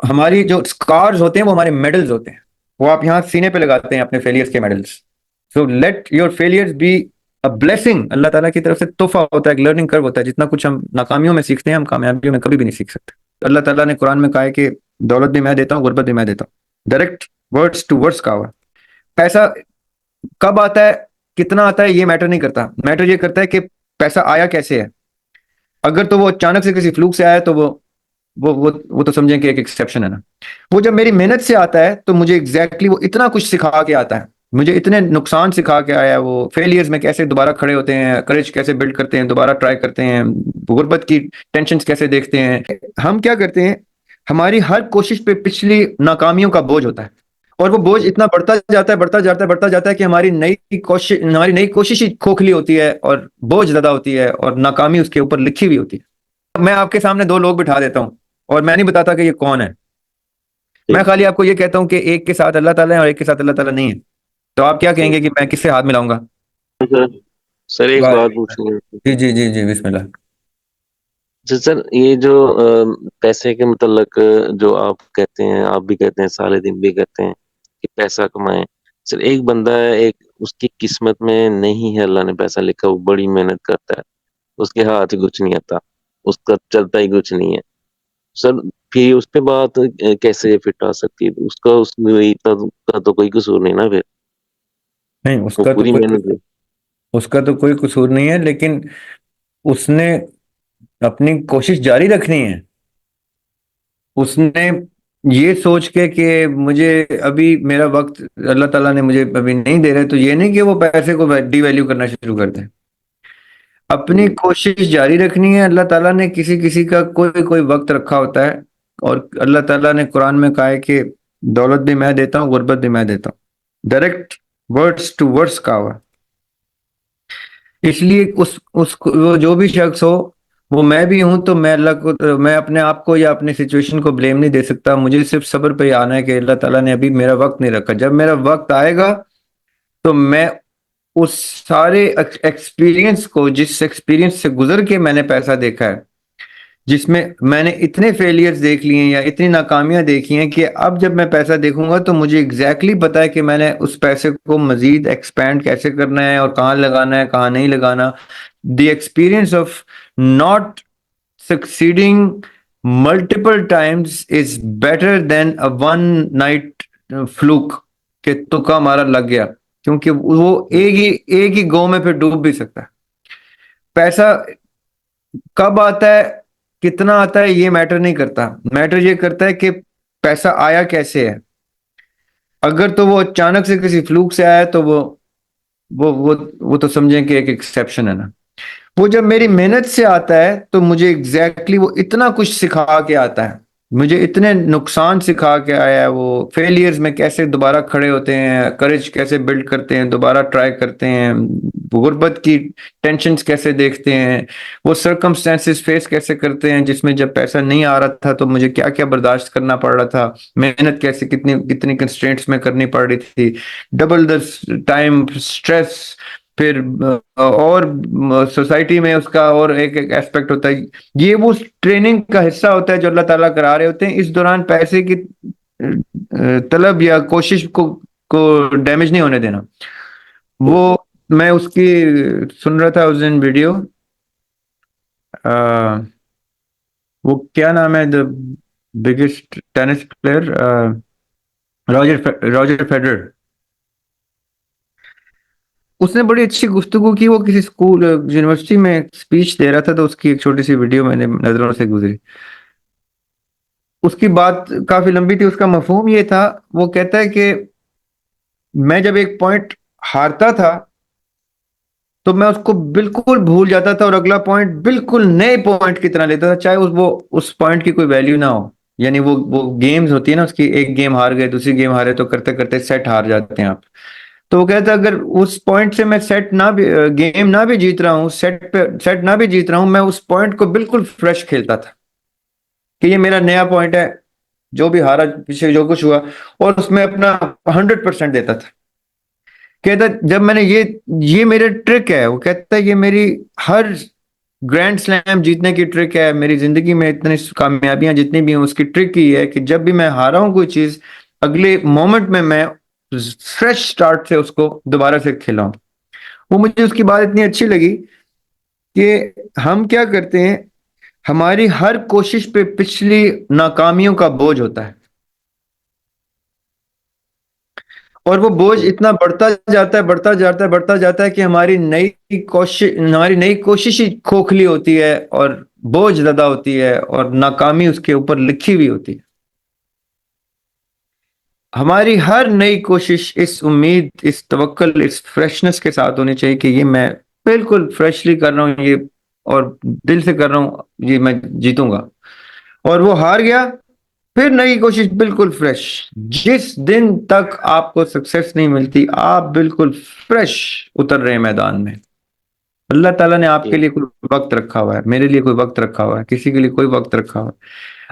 ہماری جو اسکارز ہوتے ہیں وہ ہمارے میڈلز ہوتے ہیں، وہ آپ یہاں سینے پہ لگاتے ہیں اپنے فیلئرز کے medals. So let your failures be a blessing, اللہ تعالیٰ کی طرف سے تحفہ ہوتا ہے، ایک لرننگ کرو ہوتا ہے. جتنا کچھ ہم ناکامیوں میں سیکھتے ہیں ہم کامیابیوں میں کبھی بھی نہیں سیکھ سکتے. تو اللہ تعالیٰ نے قرآن میں کہا ہے کہ دولت بھی میں دیتا ہوں، غربت بھی میں دیتا ہوں. ڈائریکٹ ورڈز ٹو ورڈز کہا ہوا. پیسہ کب آتا ہے، کتنا آتا ہے، یہ میٹر نہیں کرتا. میٹر یہ کرتا ہے کہ پیسہ آیا کیسے ہے. اگر تو وہ اچانک سے کسی فلوک سے آیا تو وہ تو سمجھیں کہ ایک ایکسیپشن ہے نا. وہ جب میری محنت سے آتا ہے تو مجھے ایگزیکٹلی وہ اتنا کچھ سکھا کے آتا ہے، مجھے اتنے نقصان سکھا کے آیا ہے. وہ فیلئرز میں کیسے دوبارہ کھڑے ہوتے ہیں، کریج کیسے بلڈ کرتے ہیں، دوبارہ ٹرائی کرتے ہیں، غربت کی ٹینشنز کیسے دیکھتے ہیں. ہم کیا کرتے ہیں، ہماری ہر کوشش پہ پچھلی ناکامیوں کا بوجھ ہوتا ہے، اور وہ بوجھ اتنا بڑھتا جاتا ہے، بڑھتا جاتا ہے، بڑھتا جاتا ہے کہ ہماری نئی کوشش ہی کھوکھلی ہوتی ہے اور بوجھ زیادہ ہوتی ہے اور ناکامی اس کے اوپر لکھی ہوئی ہوتی ہے. میں آپ کے سامنے دو لوگ بٹھا دیتا ہوں اور میں نہیں بتاتا کہ یہ کون ہے. میں ٹھیک خالی آپ کو یہ کہتا ہوں کہ ایک کے ساتھ اللہ تعالیٰ ہے اور ایک کے ساتھ اللہ تعالیٰ نہیں ہے. تو آپ کیا کہیں ٹھیک گے کہ میں کس سے ہاتھ ملاؤں گا؟ سر سر ایک بات پوچھنی ہے. جی جی جی جی، بسم اللہ. سر یہ جو پیسے کے متعلق جو آپ کہتے ہیں، آپ بھی کہتے ہیں، سارے دن بھی کہتے ہیں کہ پیسہ کمائیں. سر ایک بندہ ہے، ایک اس کی قسمت میں نہیں ہے، اللہ نے پیسہ لکھا، وہ بڑی محنت کرتا ہے، اس کے ہاتھ کچھ نہیں آتا، اس کا چلتا ہی کچھ نہیں ہے. سر پھر اس پہ بات کیسے فٹ آ سکتی ہے؟ کا تو کوئی قصور نہیں نا پھر، نہیں، اس وہ کا تو پوری کوئی محنت ہے. اس کا تو کوئی قصور نہیں ہے، لیکن اس نے اپنی کوشش جاری رکھنی ہے. اس نے یہ سوچ کے کہ مجھے ابھی میرا وقت اللہ تعالیٰ نے مجھے ابھی نہیں دے رہے، تو یہ نہیں کہ وہ پیسے کو ڈی ویلیو کرنا شروع کر دیں. اپنی کوشش جاری رکھنی ہے. اللہ تعالیٰ نے کسی کسی کا کوئی وقت رکھا ہوتا ہے، اور اللہ تعالیٰ نے قرآن میں کہا ہے کہ دولت بھی میں دیتا ہوں، غربت بھی میں دیتا ہوں. ڈائریکٹ ورڈز ٹو ورڈز کہا ہوا. اس لیے وہ جو بھی شخص ہو، وہ میں بھی ہوں، تو میں اللہ کو، میں اپنے آپ کو یا اپنے سچویشن کو بلیم نہیں دے سکتا. مجھے صرف صبر پہ ہی آنا ہے کہ اللہ تعالیٰ نے ابھی میرا وقت نہیں رکھا. جب میرا وقت آئے گا تو میں اس سارے ایکسپیرینس کو، جس ایکسپیرینس سے گزر کے میں نے پیسہ دیکھا ہے، جس میں میں نے اتنے فیلئرز دیکھ لیے ہیں یا اتنی ناکامیاں دیکھی ہیں، کہ اب جب میں پیسہ دیکھوں گا تو مجھے ایگزیکٹلی پتا ہے کہ میں نے اس پیسے کو مزید ایکسپینڈ کیسے کرنا ہے اور کہاں لگانا ہے، کہاں نہیں لگانا. The experience of not succeeding multiple times is better than a one night flock, کہ تکا ہمارا لگ گیا، کیونکہ وہ ایک ہی گو میں پھر ڈوب بھی سکتا ہے. پیسہ کب آتا ہے، کتنا آتا ہے، یہ میٹر نہیں کرتا. میٹر یہ کرتا ہے کہ پیسہ آیا کیسے ہے. اگر تو وہ اچانک سے کسی فلوک سے آیا تو وہ تو سمجھیں کہ ایک ایکسیپشن ہے نا. وہ جب میری محنت سے آتا ہے تو مجھے ایگزیکٹلی وہ اتنا کچھ سکھا کے آتا ہے، مجھے اتنے نقصان سکھا کے آیا ہے. وہ فیلئرز میں کیسے دوبارہ کھڑے ہوتے ہیں، کریج کیسے بلڈ کرتے ہیں، دوبارہ ٹرائی کرتے ہیں، غربت کی ٹینشنز کیسے دیکھتے ہیں، وہ سرکمسٹانسز فیس کیسے کرتے ہیں جس میں جب پیسہ نہیں آ رہا تھا تو مجھے کیا کیا برداشت کرنا پڑ رہا تھا، محنت کیسے کتنی کنسٹرینٹس میں کرنی پڑ رہی تھی، ڈبل دا ٹائم اسٹریس. پھر اور سوسائٹی میں اس کا اور ایک ایسپیکٹ ہوتا ہے. یہ وہ ٹریننگ کا حصہ ہوتا ہے جو اللہ تعالیٰ کرا رہے ہوتے ہیں. اس دوران پیسے کی طلب یا کوشش کو ڈیمیج نہیں ہونے دینا. وہ میں اس کی سن رہا تھا اس دن ویڈیو، وہ کیا نام ہے، the biggest tennis player, Roger Federer. اس نے بڑی اچھی گفتگو کی. وہ کسی اسکول یونیورسٹی میں اسپیچ دے رہا تھا، تو اس کی ایک چھوٹی سی ویڈیو میں نے نظروں سے گزری. اس کی بات کافی لمبی تھی. اس کا مفہوم یہ تھا، وہ کہتا ہے کہ میں جب ایک پوائنٹ ہارتا تھا تو میں اس کو بالکل بھول جاتا تھا اور اگلا پوائنٹ بالکل نئے پوائنٹ کی طرح لیتا تھا، چاہے وہ اس پوائنٹ کی کوئی ویلیو نہ ہو. یعنی وہ گیمز ہوتی ہے نا، اس کی ایک گیم ہار گئے، دوسری گیم ہارے، تو کرتے کرتے سیٹ ہار جاتے ہیں آپ. تو وہ کہتا ہے اگر اس پوائنٹ سے میں گیم نہ بھی جیت رہا ہوں، سیٹ نہ بھی جیت رہا ہوں، میں اس پوائنٹ کو بالکل فریش کھیلتا تھا کہ یہ میرا نیا پوائنٹ ہے، جو بھی ہارا پیچھے جو کچھ ہوا، اور اس میں اپنا 100% دیتا تھا. کہتا جب میں نے یہ میرے ٹرک ہے. وہ کہتا ہے یہ میری ہر ग्रैंड स्लैम जीतने की ट्रिक है, मेरी जिंदगी में इतनी कामयाबियां जितनी भी हैं उसकी ट्रिक ही है कि जब भी मैं हारा हूं कोई चीज, अगले मोमेंट में मैं फ्रेश स्टार्ट से उसको दोबारा से खिलाऊं। वो मुझे उसकी बात इतनी अच्छी लगी कि हम क्या करते हैं, हमारी हर कोशिश पे पिछली नाकामियों का बोझ होता है, और वो बोझ इतना बढ़ता जाता है, बढ़ता जाता है, बढ़ता जाता है कि हमारी नई कोशिश ही खोखली होती है और बोझ ज्यादा होती है और नाकामी उसके ऊपर लिखी हुई होती है। हमारी हर नई कोशिश इस उम्मीद, इस तवक्कल, इस फ्रेशनेस के साथ होनी चाहिए कि ये मैं बिल्कुल फ्रेशली कर रहा हूँ ये, और दिल से कर रहा हूँ, ये मैं जीतूंगा। और वो हार गया, फिर नई कोशिश बिल्कुल फ्रेश। जिस दिन तक आपको सक्सेस नहीं मिलती आप बिल्कुल फ्रेश उतर रहे हैं मैदान में। अल्लाह ताला ने आपके जी। लिए कोई वक्त रखा हुआ है, मेरे लिए कोई वक्त रखा हुआ है, किसी के लिए कोई वक्त रखा हुआ है।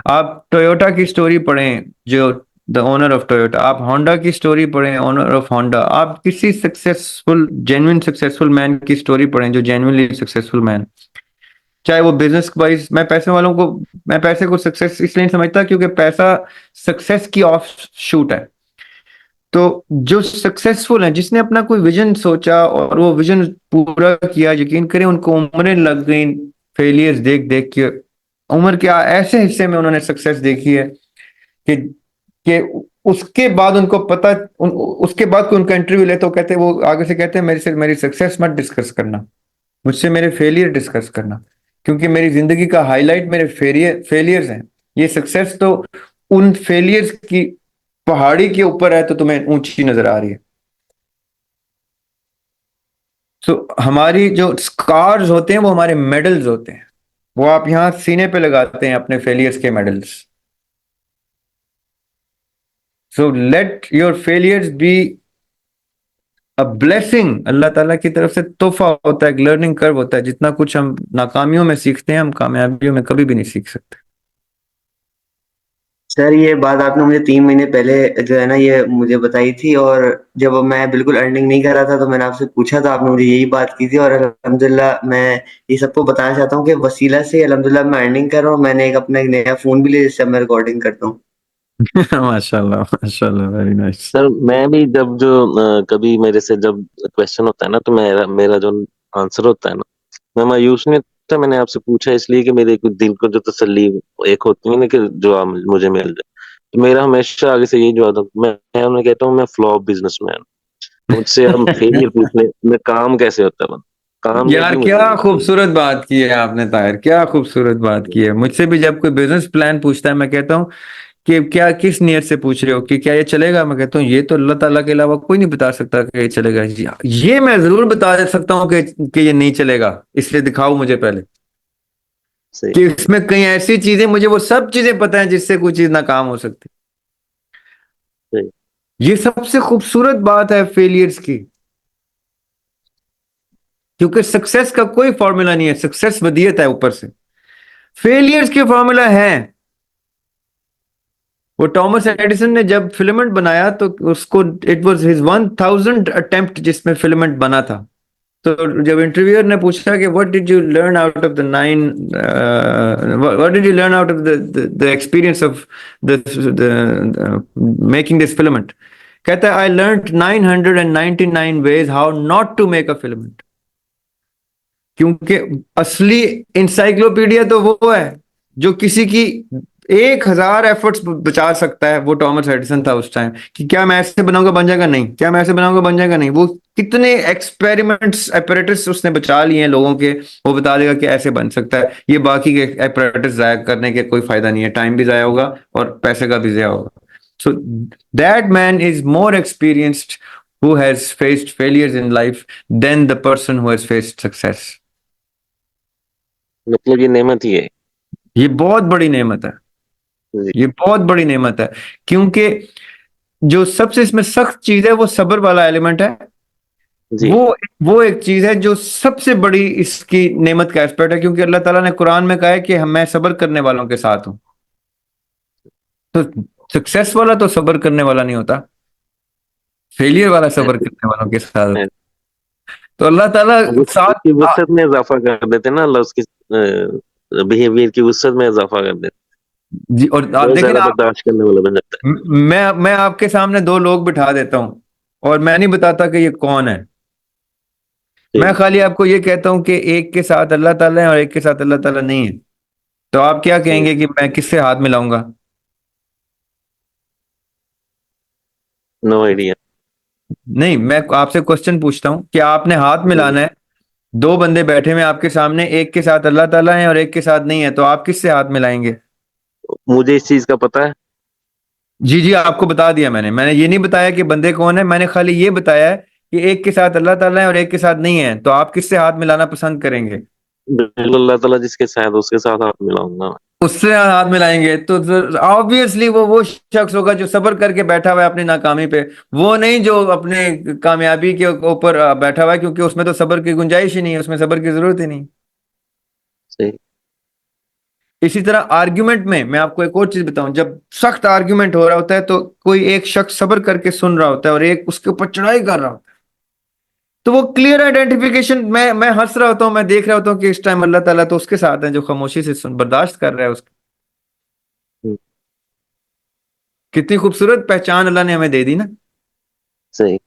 आप टोयोटा की स्टोरी पढ़ें, जो द ओनर ऑफ टोयोटा, आप होंडा की स्टोरी पढ़ें, ओनर ऑफ होंडा, आप किसी सक्सेसफुल जेन्युइन सक्सेसफुल मैन की स्टोरी पढ़ें जो जेन्युइनली सक्सेसफुल मैन, चाहे वो बिजनेस वाइज। मैं पैसे को सक्सेस इसलिए नहीं समझता क्योंकि पैसा सक्सेस की ऑफ शूट है। तो जो सक्सेसफुल है, जिसने अपना कोई विजन सोचा और वो विजन पूरा किया, यकीन करें उनको उम्रें लग गई फेलियर्स देख देख के। उम्र के ऐसे हिस्से में उन्होंने सक्सेस देखी है कि उसके बाद उनको पता उसके बाद कोई उनका इंटरव्यू ले तो कहते, वो आगे से कहते हैं मेरे से मेरी सक्सेस मत डिस्कस करना, मुझसे मेरे फेलियर डिस्कस करना, क्योंकि मेरी जिंदगी का हाईलाइट मेरे फेलियर्स हैं। ये सक्सेस तो उन फेलियर्स की पहाड़ी के ऊपर है तो तुम्हें ऊंची नजर आ रही है। सो हमारी जो स्कार्स होते हैं वो हमारे मेडल्स होते हैं, वो आप यहां सीने पे लगाते हैं अपने फेलियर्स के medals. So let your failures be a blessing, अल्लाह ताला की तरफ से तोहफा होता है, एक लर्निंग कर्व होता है। जितना कुछ हम नाकामियों में सीखते हैं हम कामयाबियों में कभी भी नहीं सीख सकते। सर ये बात आपने मुझे 3 महीने पहले जो है ना ये मुझे बताई थी, और जब मैं बिल्कुल अर्निंग नहीं कर रहा था तो मैंने आपसे पूछा था, आपने मुझे यही बात की थी। और अल्हम्दुलिल्लाह मैं ये सबको बताना चाहता हूँ कि वसीला से अल्हम्दुलिल्लाह मैं अर्निंग कर रहा हूँ। मैंने एक अपना एक नया फोन भी लिया जिससे मैं रिकॉर्डिंग करता हूँ। माशाल्लाह माशाल्लाह, वेरी नाइस। सर मैं भी जब जो कभी मेरे से जब क्वेश्चन होता है ना, तो मेरा मेरा जो आंसर होता है ना, मैं मायूस नहीं होता। मैंने आपसे पूछा इसलिए कि मेरे कुछ दिल को जो तसल्ली एक होती है ना, कि जो मुझे मिल जाए। तो मेरा हमेशा आगे से यही जवाब था, मैं उन्हें कहता हूँ मैं फ्लॉप बिजनेसमैन। मुझसे हम फेलियर पूछ ले, मैं काम कैसे होता है, यार कामयाबी मुझे क्या नहीं आती। खूबसूरत बात की है आपने ताहिर, क्या खूबसूरत बात की है। मुझसे भी जब कोई बिजनेस प्लान पूछता है मैं कहता हूँ कि क्या किस नियत से पूछ रहे हो, कि क्या ये चलेगा। मैं कहता हूँ ये तो अल्लाह ताला के अलावा कोई नहीं बता सकता कि ये चलेगा। ये मैं जरूर बता सकता हूँ कि ये नहीं चलेगा, इसलिए दिखाओ मुझे पहले सही। कि इसमें कई ऐसी चीजें, मुझे वो सब चीजें पता है जिससे कोई चीज नाकाम हो सकती। सही। ये सबसे खूबसूरत बात है फेलियर्स की, क्योंकि सक्सेस का कोई फॉर्मूला नहीं है, सक्सेस वदीयत है ऊपर से। फेलियर्स के फॉर्मूला है। वो टॉमस एडिसन ने जब फिलामेंट बनाया तो उसको इट वाज हिज 1000 अटेम्प्ट जिसमें फिलामेंट बना था। तो जब इंटरव्यूअर ने पूछा कि what did you learn out of the nine, what did you learn out of the experience of the making this filament, कहता है I learn 999 ways how not to make a filament. क्योंकि असली encyclopedia तो वो है जो किसी की 1000 एफर्ट्स बचा सकता है। वो टॉमस एडिसन था उस टाइम, कि क्या मैं ऐसे बनाऊंगा बन जाएगा, नहीं, क्या मैं ऐसे बनाऊंगा बन जाएगा, नहीं। वो कितने एक्सपेरिमेंट्स एपरेटस उसने बचा लिए हैं लोगों के, वो बता देगा कि ऐसे बन सकता है। ये बाकी के एपरेटस जाया करने के कोई फायदा नहीं है, टाइम भी जाया होगा और पैसे का भी जाया होगा। So that man is more experienced who has faced failures in life than the person who has faced success. मतलब ये नेमत ही है। ये बहुत बड़ी नेमत है, जी। ये बहुत बड़ी नेमत है। क्योंकि जो सबसे इसमें सख्त चीज है वो सब्र वाला एलिमेंट है। जी। वो वो एक चीज है जो सबसे बड़ी इसकी नेमत का एस्पेक्ट है, क्योंकि अल्लाह ताला ने कुरान में कहा है कि मैं सब्र करने वालों के साथ हूं। तो सक्सेस वाला तो सब्र करने वाला नहीं होता, फेलियर वाला सब्र ऐसे- करने वालों के साथ होता। ऐसे- तो अल्लाह ताला अब साथ उसकी वसत में इजाफा कर देते हैं ना अल्लाह, उसकी बिहेवियर की वुसअत में इजाफा कर देता जी। और है, बहुत लेकिन ज्यादा आप, बर्दाश्त करने वाला बन जाता मैं आपके सामने दो लोग बिठा देता हूँ और मैं नहीं बताता कि ये कौन है। है। मैं खाली आपको ये कहता हूँ कि एक के साथ अल्लाह ताला है और एक के साथ अल्लाह ताला नहीं है। तो आप क्या सही। कहेंगे कि मैं किससे हाथ मिलाऊंगा? No idea. नहीं, मैं आपसे क्वेश्चन पूछता हूँ कि आपने हाथ मिलाना है, दो बंदे बैठे हुए हैं आपके सामने, एक के साथ अल्लाह ताला है और एक के साथ नहीं है, तो आप किससे हाथ मिलाएंगे? मुझे इस चीज का पता है। जी जी, आपको बता दिया मैंने ये नहीं बताया कि बंदे कौन है, मैंने खाली ये बताया है कि एक के साथ अल्लाह ताला है और एक के साथ नहीं है, तो आप किससे हाथ मिलाना पसंद करेंगे? बिल्कुल अल्लाह ताला जिसके साथ, उसके साथ हाथ मिलाऊंगा। उससे हाथ मिलाएंगे तो ऑब्वियसली वो शख्स होगा जो सब्र करके बैठा हुआ है अपनी नाकामी पे, वो नहीं जो अपने कामयाबी के ऊपर बैठा हुआ है, क्योंकि उसमें तो सब्र की गुंजाइश ही नहीं है, उसमें सब्र की जरूरत ही नहीं। सही। इसी तरह आर्ग्यूमेंट में मैं आपको एक और चीज बताऊं, जब सख्त आर्ग्यूमेंट हो रहा होता है तो कोई एक शख्स सब्र करके सुन रहा होता है और एक उसके ऊपर चढ़ाई कर रहा होता है, तो वो क्लियर आइडेंटिफिकेशन, मैं हंस रहा होता हूं, मैं देख रहा होता हूं कि इस टाइम अल्लाह ताला तो उसके साथ है जो खामोशी से सुन बर्दाश्त कर रहा है उसकी। हम्म, कितनी खूबसूरत पहचान अल्लाह ने हमें दे दी ना। सही।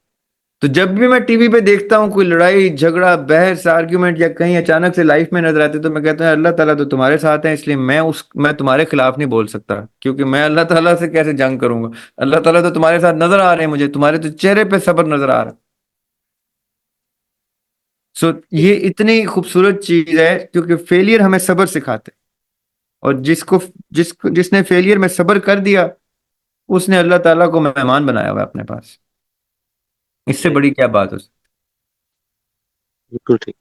तो जब भी मैं टीवी पे देखता हूँ कोई लड़ाई झगड़ा बहस आर्ग्यूमेंट या कहीं अचानक से लाइफ में नजर आती है, तो मैं कहता हूँ अल्लाह ताला तो तुम्हारे साथ है, इसलिए मैं तुम्हारे खिलाफ नहीं बोल सकता, क्योंकि मैं अल्लाह ताला से कैसे जंग करूंगा? अल्लाह ताला तो तुम्हारे साथ नजर आ रहे हैं मुझे, तुम्हारे तो चेहरे पे सब्र नजर आ रहा है। सो ये इतनी खूबसूरत चीज है, क्योंकि फेलियर हमें सब्र सिखाते हैं, और जिसने फेलियर में सब्र कर दिया, उसने अल्लाह ताला को मेहमान बनाया हुआ है अपने पास। इससे सही। बड़ी क्या बात हो? बिल्कुल ठीक।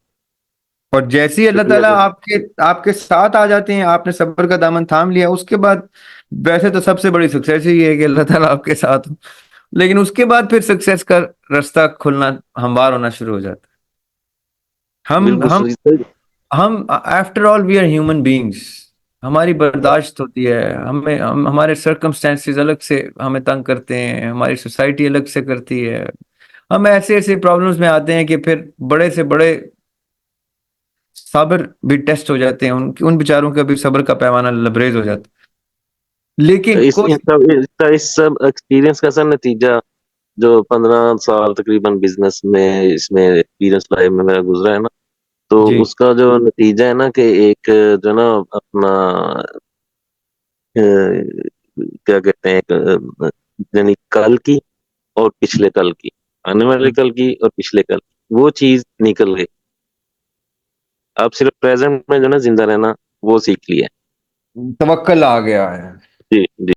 और जैसे ही अल्लाह शुक्रिया ताला सर। आपके आपके साथ आ जाते हैं, आपने सब्र का दामन थाम लिया, उसके बाद वैसे तो सबसे बड़ी सक्सेस ही है कि अल्लाह ताला आपके साथ हो, लेकिन उसके बाद फिर सक्सेस का रास्ता खुलना हमवार होना शुरू हो जाता है। हम बिल्कुल हम सही सर। हम after all we are human beings. हमारी बर्दाश्त होती है, हमारे सर्कमस्टेंसेस अलग से हमें तंग करते हैं, हमारी सोसाइटी अलग से करती है, हम ऐसे ऐसे प्रॉब्लम्स में आते हैं कि फिर बड़े से बड़े सब्र भी टेस्ट हो जाते हैं, उन बेचारों का भी सब्र का पैमाना लबरेज हो जाता है। लेकिन कोशिश, इस सब एक्सपीरियंस का सर नतीजा, जो 15 साल तकरीबन बिजनेस में इसमें एक्सपीरियंस लाइफ में मेरा गुजरा है ना, तो जी, उसका जो नतीजा है ना कि एक जो ना अपना क्या कहते हैं, यानी कल की और पिछले कल की, आने वाले कल की और पिछले कल की, वो चीज निकल गई। अब सिर्फ प्रेजेंट में जो ना जिंदा रहना, वो सीख लिया है। तवक्कल आ गया है। जी जी।